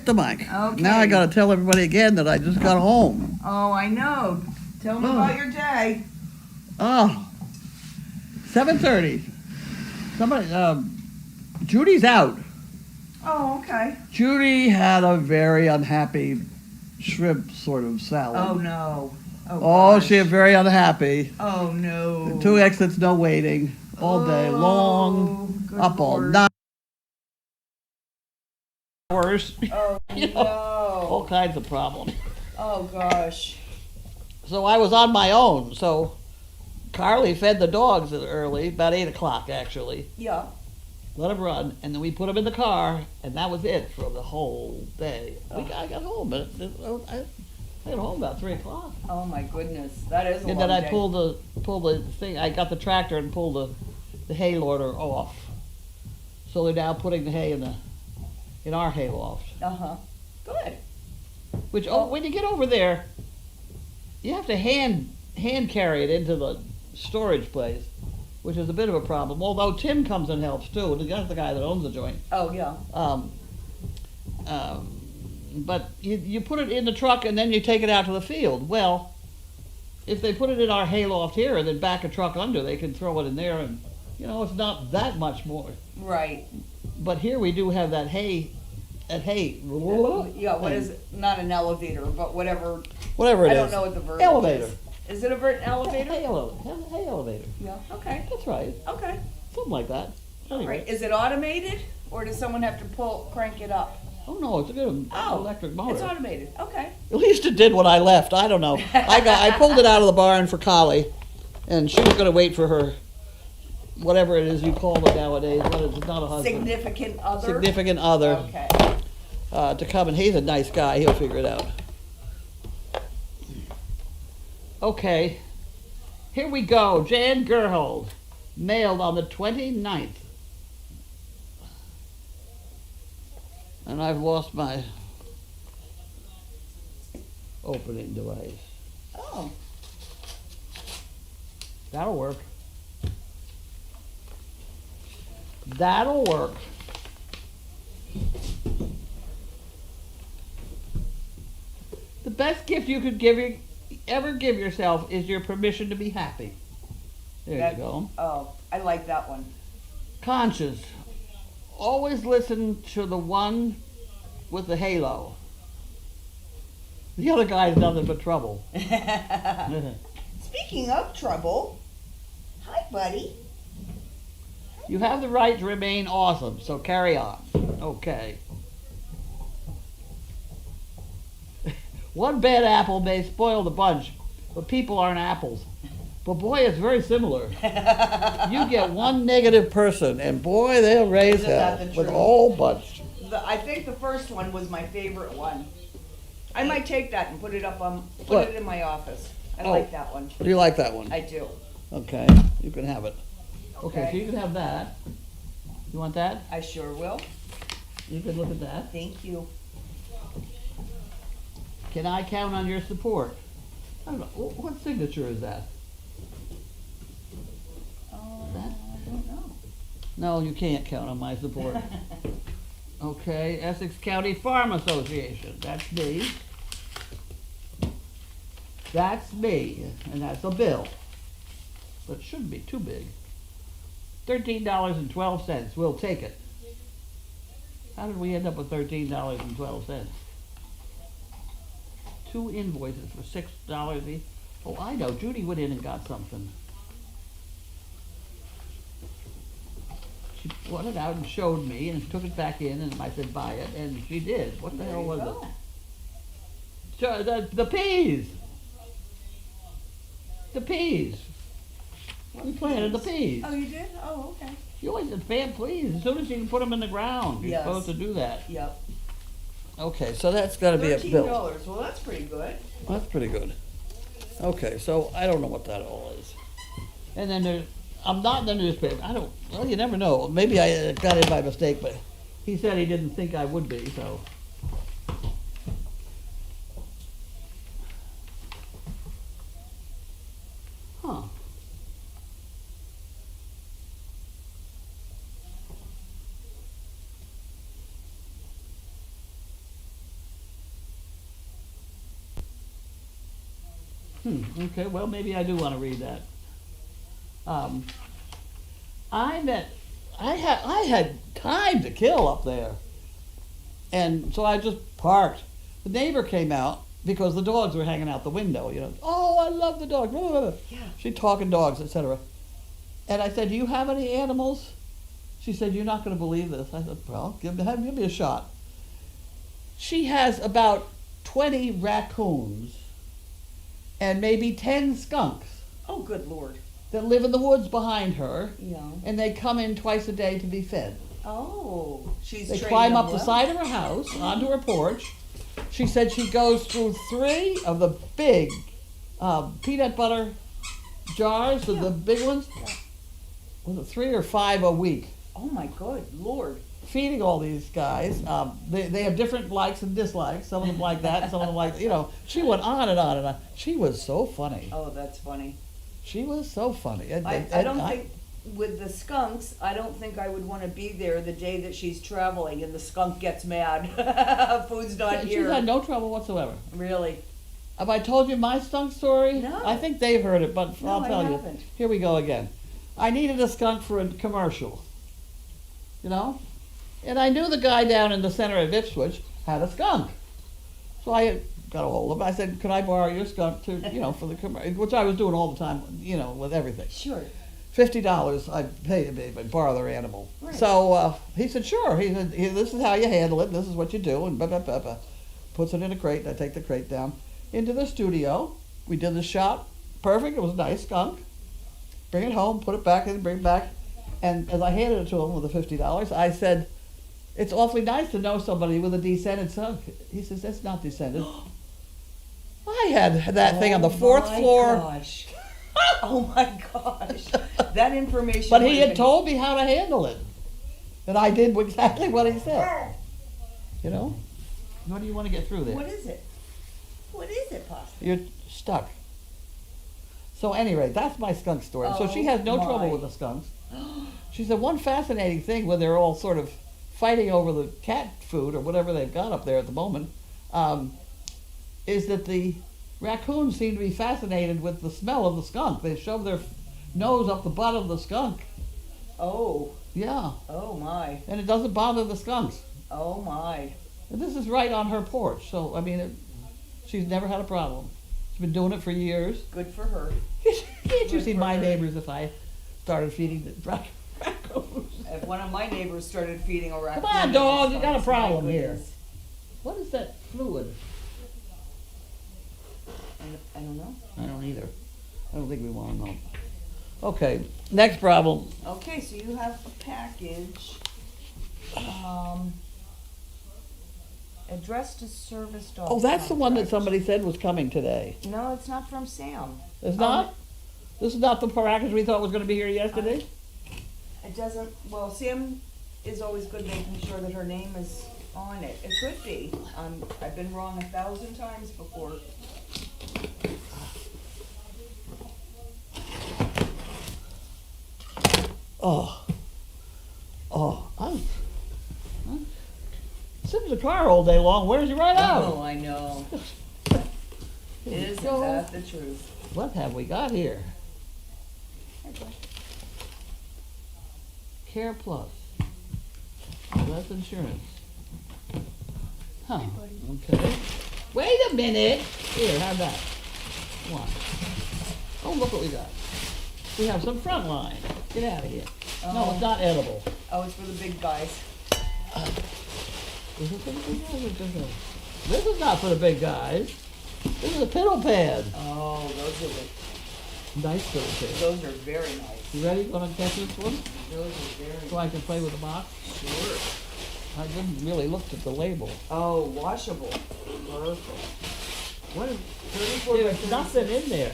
the mic. Okay. Now I gotta tell everybody again that I just got home. Oh, I know. Tell me about your day. Oh, 7:30. Somebody, Judy's out. Oh, okay. Judy had a very unhappy shrimp sort of salad. Oh, no. Oh, gosh. she was very unhappy. Oh, no. 2 exits, no waiting, all day long, good up all Lord. night. Hours. Oh, You know, all no. kinds of problems. Oh, gosh. So I was on my own. So Carly fed the dogs early, about 8 o'clock actually. Yeah. Let them run, and then we put them in the car, and that was it for the whole day. I got home, but I got home about 3 o'clock. Oh, my goodness. That is a And long then I day. pulled the thing. I got the tractor and pulled the hay loader off. So they're now putting the hay in our hay loft. Uh-huh. Good. Which when you get over there, you have to hand carry it into the storage place, which is a bit of a problem. Although Tim comes and helps too. That's the guy that owns the joint. Oh, yeah. But you put it in the truck and then you take it out to the field. Well, if they put it in our hay loft here and then back a truck under, they can throw it in there, and it's not that much more. Right. But here we do have that hay. Yeah, what is it? Not an elevator, but whatever. Whatever it is. I don't know what the verb Elevator. is. Is it a elevator? Hay elevator. Yeah. Okay. That's right. Okay. Something like that. Anyway. Right. Is it automated, or does someone have to crank it up? Oh no, it's a good electric motor. It's automated. Okay. At least it did when I left. I don't know. I pulled it out of the barn for Collie, and she was going to wait for her, whatever it is you call them nowadays. What is it? Not a husband. Significant other. Significant other. Okay. To come, and he's a nice guy. He'll figure it out. Okay. Here we go. Jan Gerhold, mailed on the 29th. And I've lost my opening device. Oh. That'll work. That'll work. The best gift you could ever give yourself is your permission to be happy. There you go. Oh, I like that one. Conscious. Always listen to the one with the halo. The other guy's nothing but trouble. Speaking of trouble, hi, buddy. You have the right to remain awesome, so carry on. Okay. One bad apple may spoil the bunch, but people aren't apples. But boy, it's very similar. You get one negative person, and boy, they'll raise Isn't that hell the with a truth? whole bunch. I think the first one was my favorite one. I might take that and put it What? it in my office. I Oh. like that one. Do you like that one? I do. Okay, you can have it. Okay, Okay. so you can have that. You want that? I sure will. You can look at that. Thank you. Can I count on your support? I don't know. What signature is that? That? I don't know. No, you can't count on my support. Okay, Essex County Farm Association. That's me. That's me, and that's a bill. But it shouldn't be too big. $13.12. We'll take it. How did we end up with $13.12? 2 invoices for $6 each. Oh, I know. Judy went in and got something. She brought it out and showed me, and took it back in, and I said, buy it, and she did. What the hell was it? So, the peas! The peas! We planted the peas. Oh, you did? Oh, okay. You always said, fan, please, as soon as you can put them in the ground, you're Yes. supposed to do that. Yep. Okay, so that's gotta be a bill. $13. Well, that's pretty good. That's pretty good. Okay, so I don't know what that all is. And then I'm not in the newspaper. Well, you never know. Maybe I got in by mistake, but he said he didn't think I would be, so. Huh. Okay, well, maybe I do wanna read that. I had time to kill up there. And so I just parked. The neighbor came out because the dogs were hanging out the window, you know. Oh, I love the dogs. Blah, blah, blah. Yeah. She talking dogs, etc. And I said, do you have any animals? She said, you're not going to believe this. I said, well, give me a shot. She has about 20 raccoons and maybe 10 skunks Oh, good Lord. that live in the woods behind her, Yeah. and they come in twice a day to be fed. Oh, she's They training climb them up the well. side of her house onto her porch. She said she goes through 3 of the big peanut butter jars, the big ones. Yeah. Was it 3 or 5 a week? Oh my good Lord. Feeding all these guys. They have different likes and dislikes. Some of them like that, some of them like, you know. She went on and on and on. She was so funny. Oh, that's funny. She was so funny. I don't think with the skunks, I don't think I would want to be there the day that she's traveling and the skunk gets mad. Food's not She's here. had no trouble whatsoever. Really? Have I told you my skunk story? No. I think they've heard it, but No, I'll I tell you. haven't. Here we go again. I needed a skunk for a commercial, you know? And I knew the guy down in the center of Ipswich had a skunk. So I got a hold of him. I said, could I borrow your skunk to, you know, for the commercial, which I was doing all the time, you know, with everything. Sure. $50 I'd pay them if I'd borrow their animal. Right. So he said, sure. He said, this is how you handle it. This is what you do. And blah, blah, blah, blah. Puts it in a crate. And I take the crate down into the studio. We did the shot. Perfect. It was a nice skunk. Bring it home, put it back in, bring it back. And as I handed it to him with the $50, I said, it's awfully nice to know somebody with a descended skunk. He says, that's not descended. I had that thing on the 4th floor. Gosh. Oh my gosh. That information. But would he have had been- told me how to handle it. And I did exactly what he said. You know? What do you want to get through there? What is it? What is it, possibly? You're stuck. So anyway, that's my skunk story. So she Oh, has no trouble my. with the skunks. She said one fascinating thing when they're all sort of fighting over the cat food or whatever they've got up there at the moment, is that the raccoons seem to be fascinated with the smell of the skunk. They shove their nose up the butt of the skunk. Oh. Yeah, Oh my. and it doesn't bother the skunks. Oh my. And this is right on her porch, so I mean, she's never had a problem. She's been doing it for years. Good for her. Can't you see for my her. neighbors if I started feeding the raccoons? If one of my neighbors started feeding a raccoon. Come on, dog, you got a my problem here. goodness. What is that fluid? I don't know. I don't either. I don't think we want to know. Okay, next problem. Okay, so you have a package. Addressed to service dog. Oh, that's the one that contract. somebody said was coming today. No, it's not from Sam. It's not? This is not the package we thought was going to be here yesterday? It doesn't, well, Sam is always good making sure that her name is on it. It could be. I've been wrong 1,000 times before. I'm sitting in the car all day long. Where's you right Oh, out? I know. Isn't go. that the truth? What have we got here? Care Plus. Oh, that's insurance. Huh, okay. Wait a minute. Here, have that. Come on. Oh, look what we got. We have some Frontline. Get out of here. No, it's not edible. Oh, it's for the big guys. Is it for the big guys or just a- This is not for the big guys. This is a pillow pad. Oh, those Nice pillow pad. are very nice. You ready? Gonna catch this one? Those are very So I can play with the box? Sure. I didn't really look at the label. Oh, washable. Perfect. What is, 34 by there's 36. nothing in there.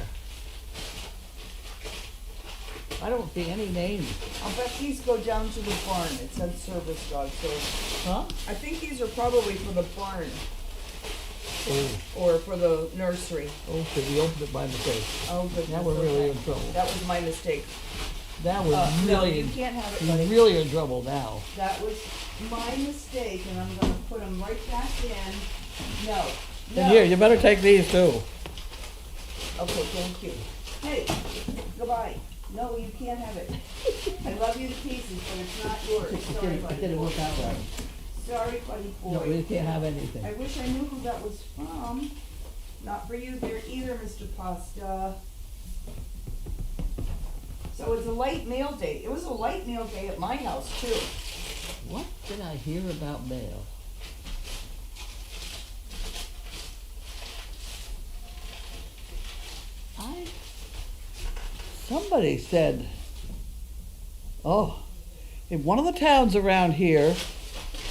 I don't see any names. I'll bet these go down to the barn. It said service dog, so Huh? I think these are probably for the barn Oh, or for the nursery. okay, we opened it by mistake. Oh, goodness. Now we're really okay. in trouble. That was my mistake. Now we're No, really, you can't have it, we're buddy. really in trouble now. That was my mistake, and I'm gonna put them right back in. No. And here, you better take these too. Okay, thank you. Hey, goodbye. No, you can't have it. I love you to pieces, but it's not yours. Sorry, It buddy. didn't work out right. Sorry, buddy boy. No, we can't have anything. I wish I knew who that was from. Not for you there either, Mr. Pasta. So it's a light mail day. It was a light mail day at my house too. What did I hear about mail? Somebody said, oh, in one of the towns around here,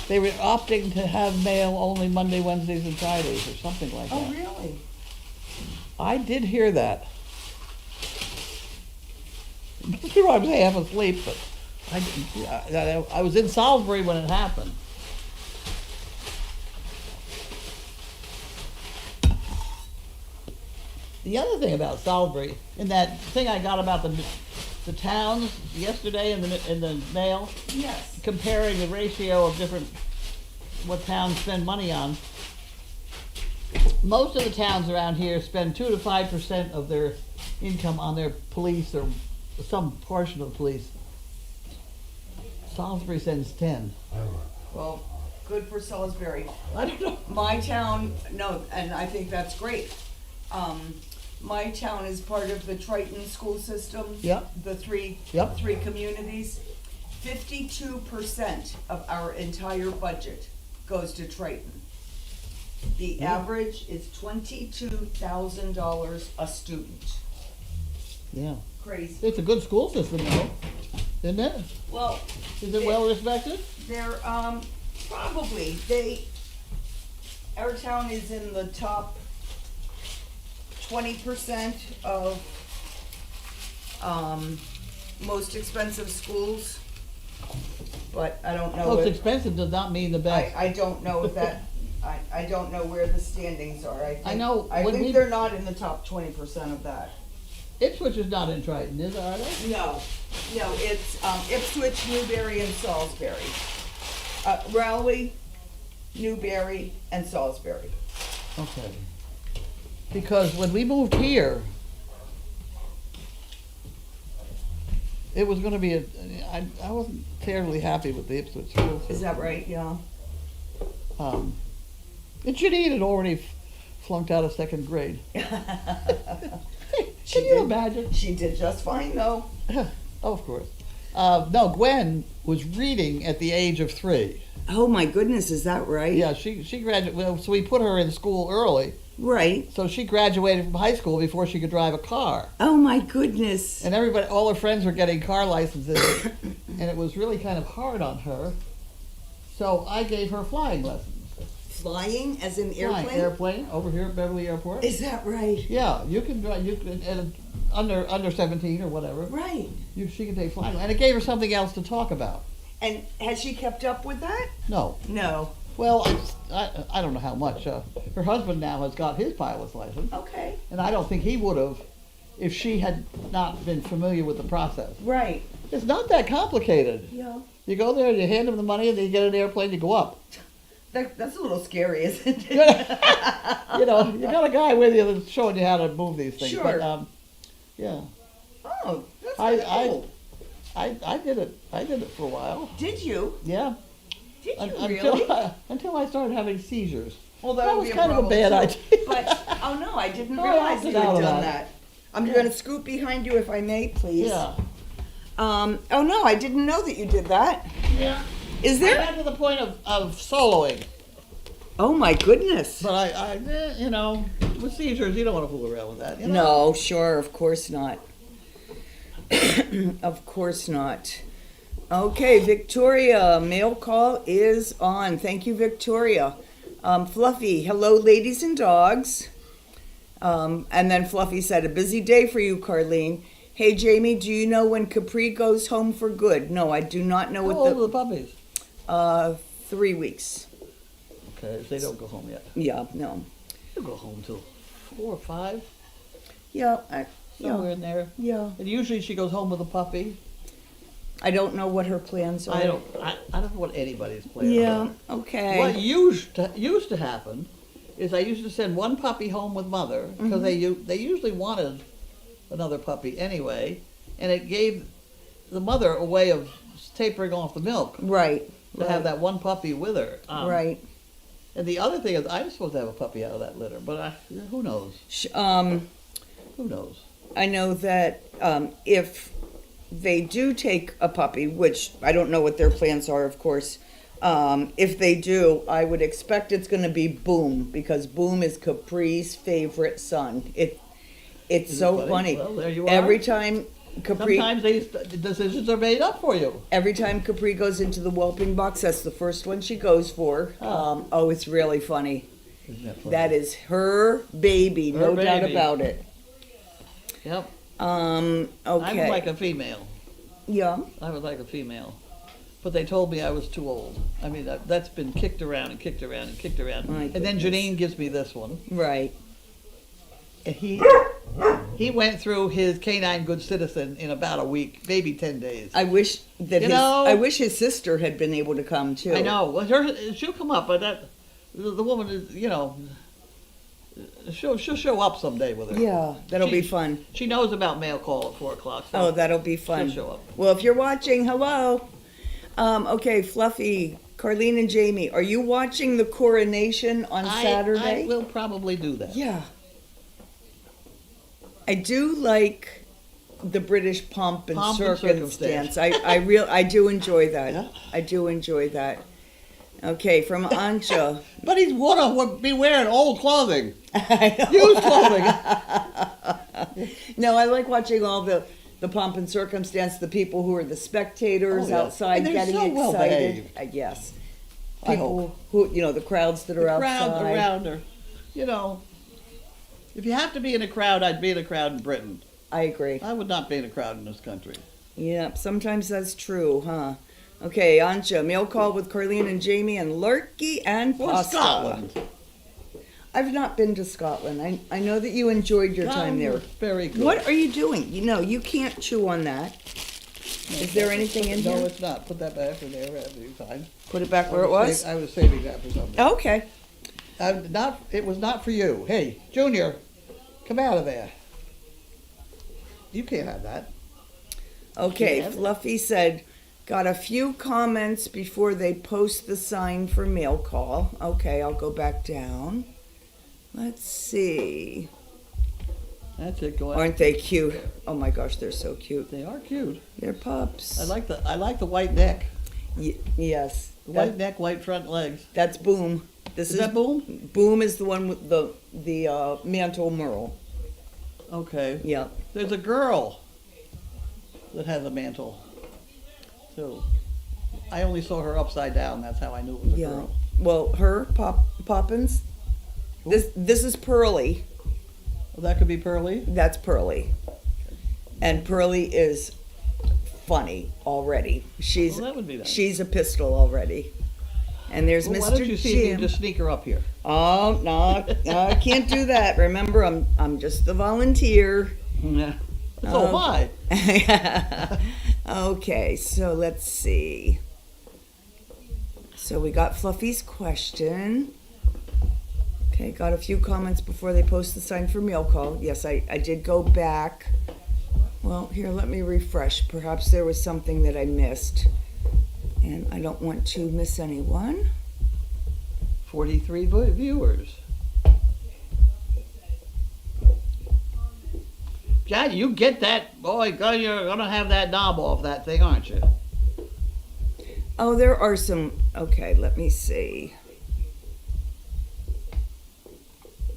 they were opting to have mail only Monday, Wednesdays, and Fridays, or something like that. Oh, really? I did hear that. Must be I was half asleep, but I didn't. I was in Salisbury when it happened. The other thing about Salisbury, in that thing I got about the towns yesterday in the mail, Yes. comparing the ratio of different what towns spend money on. Most of the towns around here spend 2 to 5% of their income on their police or some portion of the police. Salisbury sends 10. Well, good for Salisbury. I don't know. My town, no, and I think that's great. My town is part of the Triton school system. Yep. The three Yep. communities. 52% of our entire budget goes to Triton. The average is $22,000 a student. Yeah. Crazy. It's a good school system though, isn't it? Well, Is it well respected? they're, probably, our town is in the top 20% of, most expensive schools. But I don't know. Most if- expensive does not mean the best. I don't know if that, I don't know where the standings are. I know I when think we- they're not in the top 20% of that. Ipswich is not in Triton, are they? No, it's, Ipswich, Newbury, and Salisbury. Rowley, Newbury, and Salisbury. Okay. Because when we moved here, it was gonna be I wasn't terribly happy with the Ipswich school system. Is that right? Yeah. And Janine had already flunked out of second grade. Can you imagine? She did just fine though. Oh, of course. No, Gwen was reading at the age of 3. Oh my goodness, is that right? Yeah, she graduated. Well, so we put her in school early, Right. so she graduated from high school before she could drive a car. Oh my goodness. And everybody, all her friends were getting car licenses, and it was really kind of hard on her. So I gave her flying lessons. Flying as in Flying airplane? airplane over here at Beverly Airport. Is that right? Yeah, you can drive. You can under 17 or whatever. Right. She can take flying, and it gave her something else to talk about. And has she kept up with that? No. No. Well, I don't know how much. Her husband now has got his pilot's license, Okay. and I don't think he would have if she had not been familiar with the process. Right. It's not that complicated. Yeah. You go there, you hand them the money, and then you get an airplane, you go up. That's a little scary, isn't it? You know, you got a guy with you that's showing you how to move these things. Sure. But, yeah. Oh, that's I- kinda cool. I did it. I did it for a while. Did you? Yeah. Did you Until really? until I started having seizures. Well, that would was be kind of a problem, bad too. idea. But, oh no, I didn't Oh, I realize opted you had out of done that. that. I'm gonna scoot behind you if I may, please. Yeah. Oh no, I didn't know that you did that. Yeah. Is I there? got to the point of soloing, Oh my goodness. but you know, with seizures, you don't want to fool around with that. You know? No, sure, of course not. Of course not. Okay, Victoria, mail call is on. Thank you, Victoria. Fluffy, hello, ladies and dogs. And then Fluffy said, a busy day for you, Carlene. Hey, Jamie, do you know when Capri goes home for good? No, I do not know How what old are the puppies? 3 weeks. Okay, they don't go home yet. Yeah, no. They'll go home till 4 or 5, Yeah, somewhere in there. yeah. And usually she goes home with a puppy. I don't know what her plans are. I don't know what anybody's plan. Yeah, okay. What used to happen is I used to send one puppy home with mother because they usually wanted another puppy anyway, and it gave the mother a way of tapering off the milk Right. to have that one puppy with her. Right. And the other thing is, I'm supposed to have a puppy out of that litter, but who knows? Who knows? I know that if they do take a puppy, which I don't know what their plans are, of course. If they do, I would expect it's going to be Boom, because Boom is Capri's favorite son. It's so funny. Well, there you are. Every time Capri, Sometimes the decisions are made up for you. every time Capri goes into the whelping box, that's the first one she goes for. It's really funny. Isn't that funny? That is her baby, no doubt baby. about it. Yep. Okay. I would like a female. Yeah. I would like a female. But they told me I was too old. I mean, that's been kicked around and kicked around and kicked around. My And then goodness. Janine gives me this one. Right. And he went through his canine good citizen in about a week, maybe 10 days. I wish that I wish his sister had been able to come too. I know. Well, she'll come up, but the woman is, she'll show up someday with her. Yeah, that'll be She- fun. She knows about mail call at 4:00. So Oh, that'll be fun. she'll show up. Well, if you're watching, hello. Okay, Fluffy, Carlene and Jami, are you watching the coronation on Saturday? I will probably do that. Yeah. I do like the British pomp and Pomp and circumstance. circumstance. I do enjoy that. Yeah. I do enjoy that. Okay, from Anja. But he's gonna be wearing old clothing, I know. used clothing. No, I like watching all the pomp and circumstance, the people who are the spectators Oh, yeah. outside And they're getting so well excited. behaved. Yes. I People who, the crowds that are The outside. crowd around her. If you have to be in a crowd, I'd be in a crowd in Britain. I agree. I would not be in a crowd in this country. Yeah, sometimes that's true, huh? Okay, Anja, mail call with Carlene and Jami and Lurky and Or Pasta. Scotland. I've not been to Scotland. I know that you enjoyed your time there. Very good. What are you doing? You can't chew on that. Is there anything in No, here? it's not. Put that back in there every time. Put it back where it was? I was saving that for something. Okay. It was not for you. Hey, Junior, come out of there. You can't have that. Okay, Yeah. Fluffy said, got a few comments before they post the sign for mail call. Okay, I'll go back down. Let's see. That's it. Go on. Aren't they cute? Oh my gosh, they're so cute. They are cute. They're pups. I like the white neck. Yes. The white neck, white front legs. That's Boom. This Is that Boom? Boom is the one with the mantle merle. Okay. Yeah. There's a girl that has a mantle, too. I only saw her upside down. That's how I knew it was a Yeah. girl. Well, her Poppins. This is Pearly. Well, that could be Pearly. That's Pearly. And Pearly is funny already. Well, that would be nice. She's a pistol already. And there's Well, Mr. why don't you see if you Jim. can just sneak her up here? Oh no, I can't do that. Remember, I'm just the volunteer. Yeah. So am I. Okay, so let's see. So we got Fluffy's question. Okay, got a few comments before they post the sign for mail call. Yes, I did go back. Well, here, let me refresh. Perhaps there was something that I missed. And I don't want to miss anyone. 43 viewers. John, you get that, boy, you're gonna have that knob off that thing, aren't you? Oh, there are some. Okay, let me see.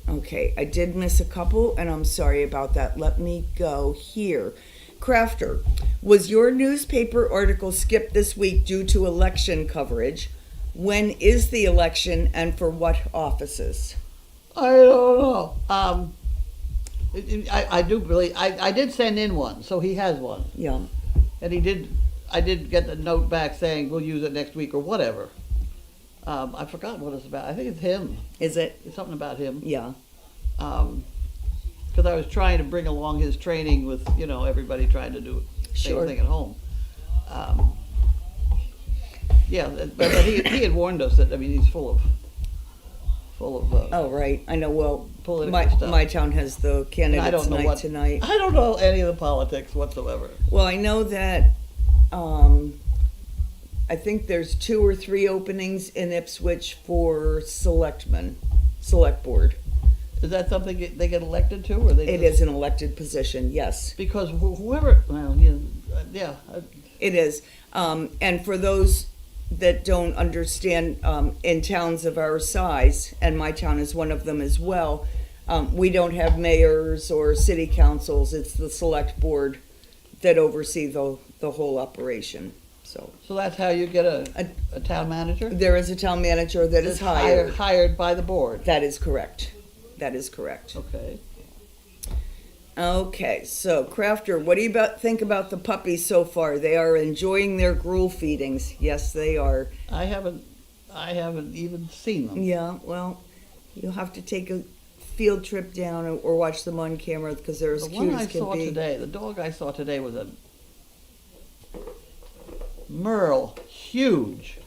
Okay, I did miss a couple, and I'm sorry about that. Let me go here. Crafter, was your newspaper article skipped this week due to election coverage? When is the election, and for what offices? I don't know. I do believe, I did send in one, so he has one. Yeah. And I did get the note back saying we'll use it next week or whatever. I forgot what it's about. I think it's him. Is it? It's something about him. Yeah. Because I was trying to bring along his training with, everybody trying to do the Sure. same thing at home. Yeah, but he had warned us that, he's full full of Oh, right. I know. Well, political stuff. my town has the And I candidates don't know night tonight. I don't know any of the politics whatsoever. Well, I know that I think there's 2 or 3 openings in Ipswich for select board. Is that something they get elected to, or they? It is an elected position, yes. Because whoever, well, yeah. It is. And for those that don't understand, in towns of our size, and my town is one of them as well, we don't have mayors or city councils. It's the select board that oversee the whole operation. So that's how you get a town manager? There is a town manager that is hired. Hired by the board. That is correct. That is correct. Okay. Okay, so Crafter, what do you think about the puppies so far? They are enjoying their gruel feedings. Yes, they are. I haven't even seen them. Yeah, well, you'll have to take a field trip down or watch them on camera because they're as The cute one I as can saw be. today, the dog I saw today was a Merle, huge,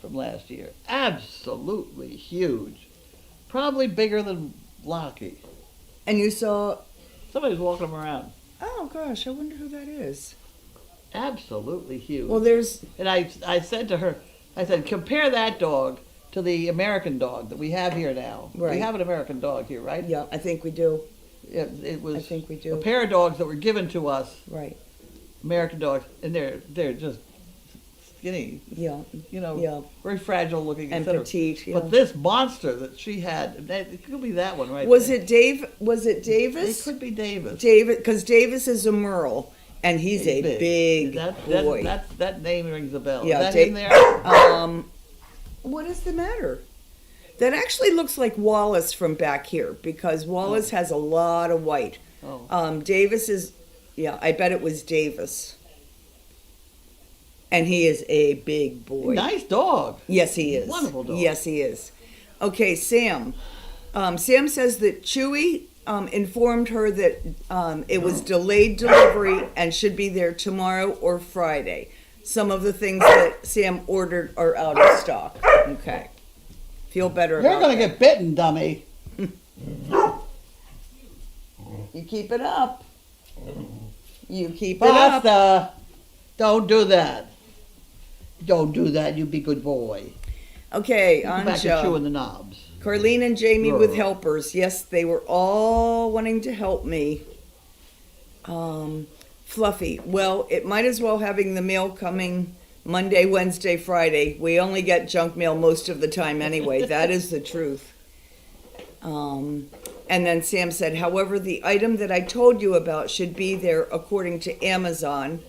from last year. Absolutely huge. Probably bigger than Lockie. And you saw, Somebody's walking him around. oh gosh, I wonder who that is. Absolutely huge. Well, there's, And I said to her, I said, compare that dog to the American dog that we have here now. Right. We have an American dog here, right? yeah, I think we do. It was I think we do. a pair of dogs that were given to us, Right, American dogs, and they're just skinny, yeah, yeah. very fragile looking, And etc. petite, yeah. But this monster that she had, it could be that one right Was there. Was it It Davis? could be Davis. David, because Davis is a Merle, and he's a big boy. That name rings a bell. Yeah, Is that in there? What is the matter? That actually looks like Wallace from back here because Wallace has a lot of white. Oh. Davis is, yeah, I bet it was Davis. And he is a big boy. Nice dog. Yes, he is. Wonderful dog. Yes, he is. Okay, Sam. Sam says that Chewy informed her that it was delayed delivery and should be there tomorrow or Friday. Some of the things that Sam ordered are out of stock. Okay. Feel better You're about going to that. get bitten, dummy. You keep it up. You keep it up. Basta. Don't do that. Don't do that. You be good boy. Okay, Go back to chewing Anja. the knobs. Carlene and Jami with Brr. helpers. Yes, they were all wanting to help me. Fluffy. Well, it might as well having the mail coming Monday, Wednesday, Friday. We only get junk mail most of the time anyway. That is the truth. And then Sam said, however, the item that I told you about should be there according to Amazon.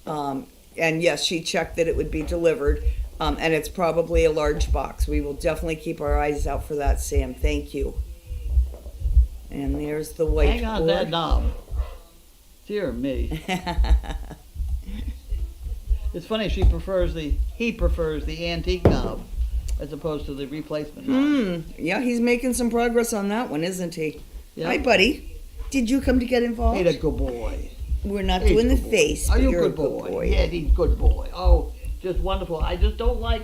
And yes, she checked that it would be delivered. And it's probably a large box. We will definitely keep our eyes out for that, Sam. Thank you. And there's the white Hang on to that knob. Dear me. It's funny, he prefers the antique knob as opposed to the replacement knob. Yeah, he's making some progress on that one, isn't he? Yeah. Hi, buddy. Did you come to get involved? He's a good boy. We're not He's doing a the good boy. face, Are but you you're a good boy? Yeah, boy. he's a good boy. Oh, just wonderful. I just don't like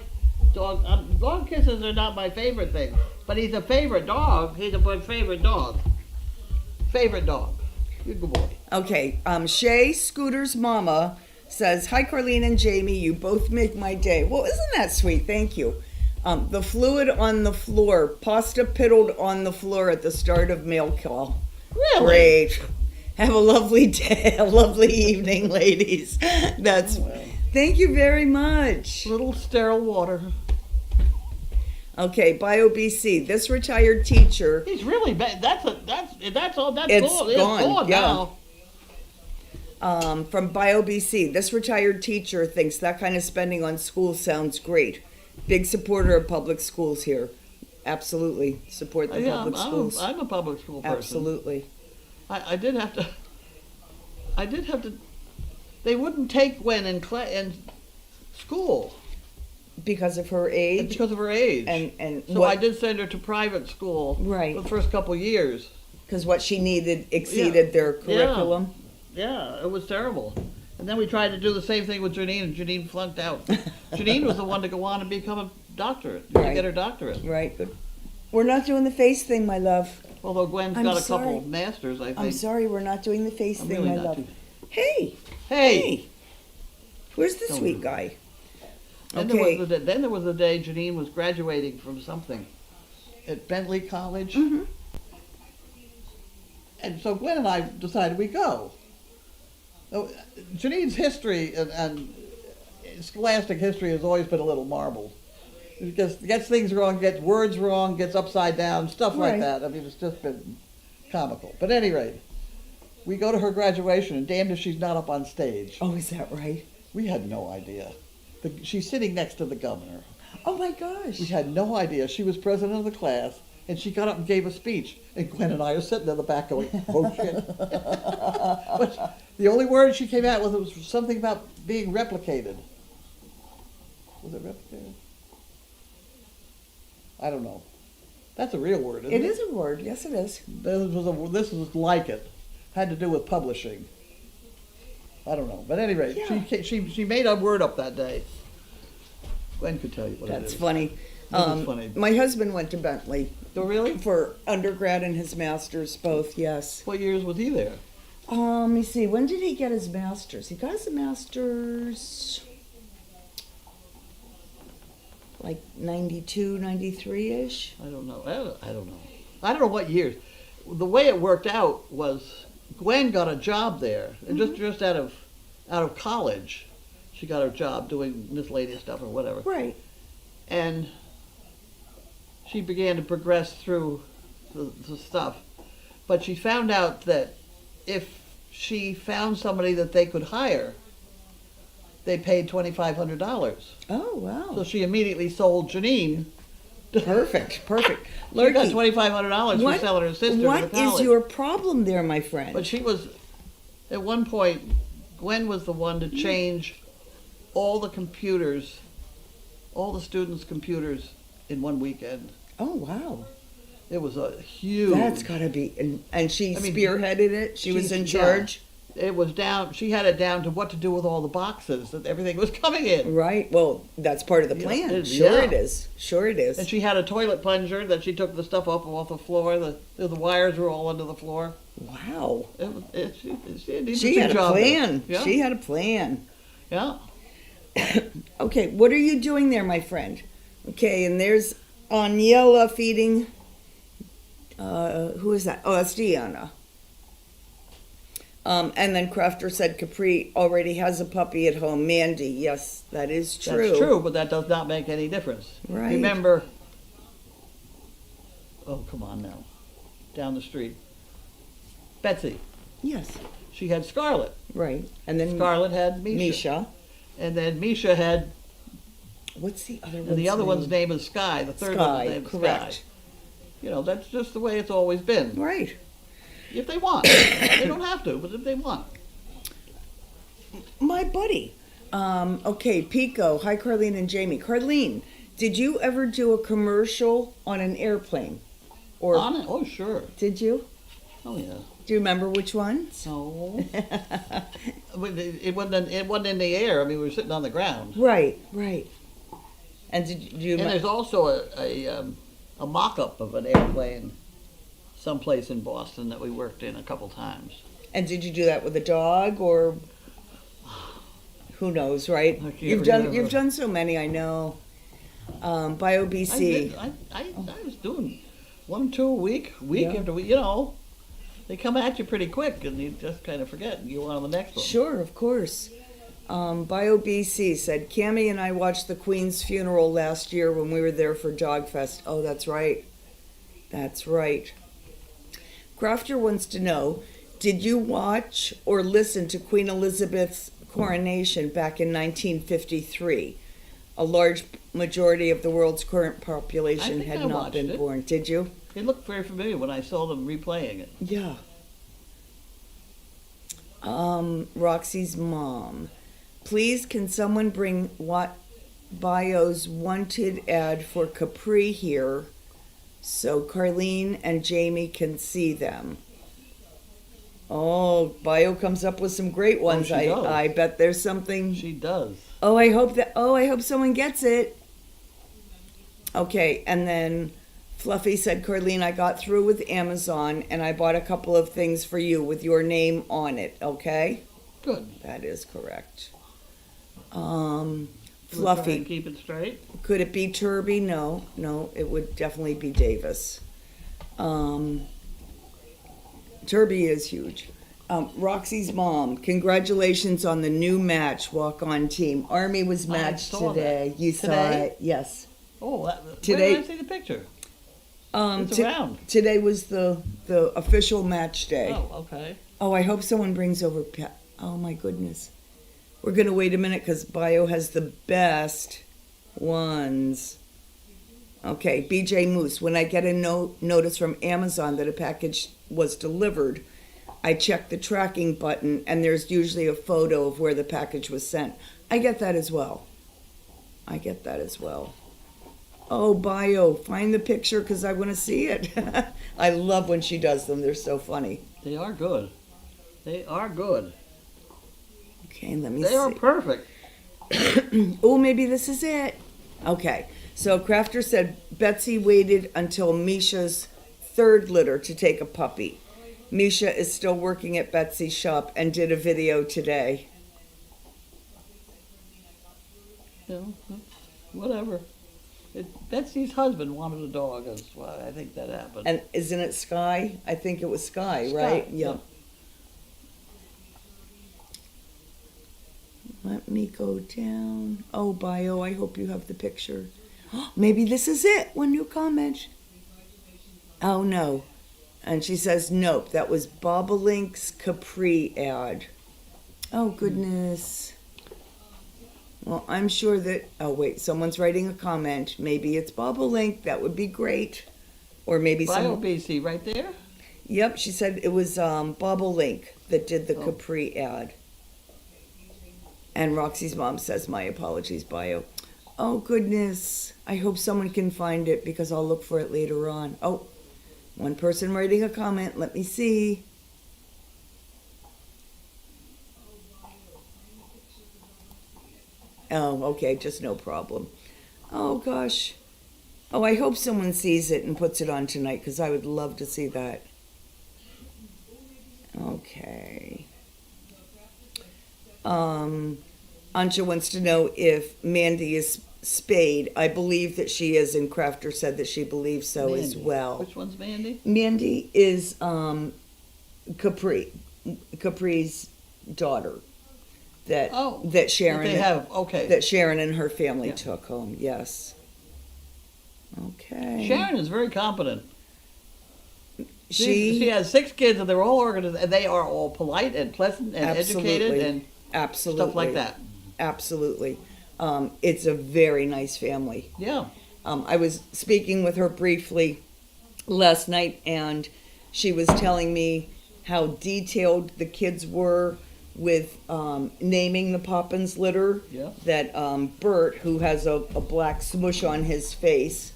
dog kisses are not my favorite thing. But he's a favorite dog. He's my favorite dog. Favorite dog. You're a good boy. Okay, Shay, Scooter's mama, says, hi, Carlene and Jami. You both make my day. Well, isn't that sweet? Thank you. The fluid on the floor. Pasta piddled on the floor at the start of mail call. Really? Great. Have a lovely day, a lovely evening, ladies. That's. Oh, well. Thank you very much. Little sterile water. Okay, BioBC. This retired teacher. He's really bad. That's all. That's It's gone. It's gone, gone yeah. now. From BioBC. This retired teacher thinks that kind of spending on schools sounds great. Big supporter of public schools here. Absolutely support the Yeah, public schools. I'm a public school person. Absolutely. I did have to. They wouldn't take Gwen in school Because of her age. because of her age. And so I did send her to private school Right. for the first couple years. Because what she needed exceeded their curriculum. Yeah, it was terrible. And then we tried to do the same thing with Janine, and Janine flunked out. Janine was the one to go on and become doctorate. To Right. get her doctorate. Right. Good. We're not doing the face thing, my love. Although Gwen's I'm got a sorry. couple of masters, I think. I'm sorry, we're not doing the face I'm thing, really my not love. too- Hey, Hey! where's the Don't sweet do guy? Then, Okay. then there was the day Janine was graduating from something at Bentley College. Mhm. And so Gwen and I decided we'd go. So, Janine's history and scholastic history has always been a little marbled. It gets things wrong, gets words wrong, gets upside down, stuff like Right. that. I mean, it's just been comical. But at any rate, we go to her graduation, and damned if she's not up on stage. Oh, is that right? We had no idea. She's sitting next to the governor. Oh my gosh. We had no idea. She was president of the class, and she got up and gave a speech. And Gwen and I are sitting in the back going, oh shit. But the only word she came out with was something about being replicated. Was it replicated? I don't know. That's a real word, isn't it? It is a word. Yes, it is. This was like it. Had to do with publishing. I don't know. But at any rate, Yeah. she made a word up that day. Gwen could tell you what it That's is. funny. That is funny. My husband went to Bentley Oh, really? for undergrad and his master's, both, yes. What years was he there? Let me see. When did he get his master's? He got his master's like 92, 93-ish. I don't know. I don't know. I don't know what years. The way it worked out was Gwen got a job there, and just out of college, she got a job doing miscellaneous stuff or whatever. Right. And she began to progress through the stuff, but she found out that if she found somebody that they could hire, they paid $2,500. Oh, wow. So she immediately sold Janine. Perfect. She got Lurky, $2,500 for what, selling her sister to what the college. is your problem there, my friend? But she was, at one point, Gwen was the one to change all the computers, all the students' computers in one weekend. Oh, wow. It was a huge. That's got to be, and she I mean, spearheaded it. She was in yeah. charge. It was down. She had it down to what to do with all the boxes that everything was coming in. Right. Well, that's part of the Yeah, plan. yeah. It is. Sure it is. And she had a toilet plunger that she took the stuff off the floor. The wires were all under the floor. Wow. She did She had a job there. plan. Yeah. She had a plan. Yeah. Okay, what are you doing there, my friend? Okay, and there's Aniela feeding. Who is that? Oh, that's Deanna. And then Crafter said Capri already has a puppy at home. Mandy, yes, that is true. That's true, but that does not make any difference. Right. Remember, oh, come on now, down the street. Betsy, Yes, she had Scarlett. right. And then Scarlett had Misha. Misha. And then Misha had, What's the other one? and the other one's name is Sky, the third one's Sky, name is correct. Sky. You know, that's just the way it's always been. Right. If they want. They don't have to, but if they want. My buddy. Okay, Pico. Hi, Carlene and Jami. Carlene, did you ever do a commercial on an airplane? Or On it? Oh, sure. did you? Oh, yeah. Do you remember which ones? No. But it wasn't in the air. I mean, we were sitting on the ground. Right, right. And did you? And there's also a mock-up of an airplane someplace in Boston that we worked in a couple times. And did you do that with a dog or? Who knows, right? I can't You've remember. done so many. I know. By OBC. I was doing 1 or 2 a week Yeah. after week. You know, they come at you pretty quick, and you just kind of forget, and you on the next one. Sure, of course. BioBC said, Cammie and I watched the Queen's funeral last year when we were there for Dogfest. Oh, that's right. That's right. Crafter wants to know, did you watch or listen to Queen Elizabeth's coronation back in 1953? A large majority of the world's current population I think had I not watched been it. born. Did you? It looked very familiar when I saw them replaying it. Yeah. Roxy's mom. Please, can someone bring Bio's wanted ad for Capri here so Carlene and Jami can see them? Oh, Bio comes up with some great ones. she does. I bet there's something. She does. I hope someone gets it. Okay, and then Fluffy said, Carlene, I got through with Amazon and I bought a couple of things for you with your name on it, okay? Good. That is correct. We'll try Fluffy, and keep it straight. could it be Turby? No, it would definitely be Davis. Turby is huge. Roxy's mom, congratulations on the new match, walk-on team. Army was matched saw today. that. You saw Today? it? Yes. Oh, where Today- did I see the picture? It's To- around. Today was the official match day. Oh, okay. Oh, I hope someone brings over oh my goodness. We're gonna wait a minute because Bio has the best ones. Okay, BJ Moose, when I get a notice from Amazon that a package was delivered, I check the tracking button and there's usually a photo of where the package was sent. I get that as well. Oh, Bio, find the picture because I want to see it. I love when she does them. They're so funny. They are good. They are good. Okay, let me They see. are perfect. Oh, maybe this is it. Okay, so Crafter said Betsy waited until Misha's third litter to take a puppy. Misha is still working at Betsy's shop and did a video today. You know, whatever. Betsy's husband wanted a dog. That's why I think that happened. And isn't it Sky? I think it was Sky, Sky, right? yeah. Let me go down. Oh, Bio, I hope you have the picture. Maybe this is it. One new comment. Oh, no. And she says, nope, that was Bobalink's Capri ad. Oh, goodness. Well, I'm sure that, oh, wait, someone's writing a comment. Maybe it's Bobolink. That would be great. Or maybe Bio some. BC right there? Yep, she said it was Bobolink that did the Oh. Capri ad. And Roxy's mom says, my apologies, Bio. Oh, goodness. I hope someone can find it because I'll look for it later on. Oh, one person writing a comment. Let me see. Oh, okay, just no problem. Oh, gosh. Oh, I hope someone sees it and puts it on tonight because I would love to see that. Okay. Ansha wants to know if Mandy is spayed. I believe that she is, and Crafter said that she believes so as Mandy. well. Which one's Mandy? Mandy is Capri's daughter that Oh, that Sharon They have, okay. that Sharon and her family Yeah. took home. Yes. Okay. Sharon is very competent. She She has 6 kids and they're all organized and they are all polite and pleasant and educated Absolutely. and absolutely stuff like that. Absolutely. It's a very nice family. Yeah. I was speaking with her briefly last night, and she was telling me how detailed the kids were with naming the Poppins litter. Yeah. That Bert, who has a black smush on his face,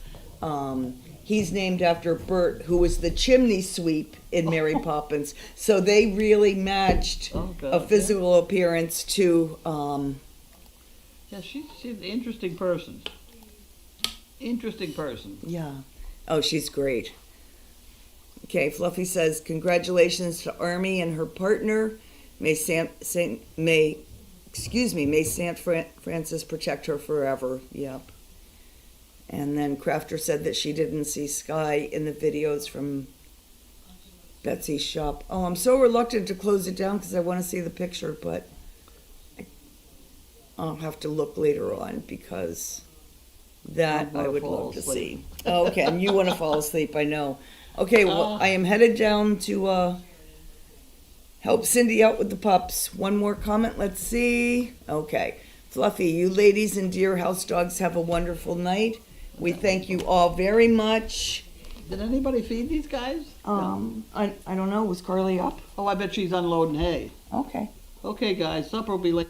he's named after Bert, who was the chimney sweep in Mary Poppins. So they really matched Oh, God, a physical appearance to. Yeah, she's an interesting person. Interesting person. Yeah. Oh, she's great. Okay, Fluffy says, congratulations to Army and her partner. May Saint Francis protect her forever. Yep. And then Crafter said that she didn't see Sky in the videos from Betsy's shop. Oh, I'm so reluctant to close it down because I want to see the picture, but I'll have to look later on because that I I wanna would fall love to asleep. see. Oh, okay, and you want to fall asleep, I know. Okay, well, I am headed down to help Cindy out with the pups. One more comment, let's see. Okay. Fluffy, you ladies and dear house dogs have a wonderful night. We thank you all very much. Did anybody feed these guys? No. I don't know, was Carly up? Oh, I bet she's unloading hay. Okay. Okay, guys, supper will be late.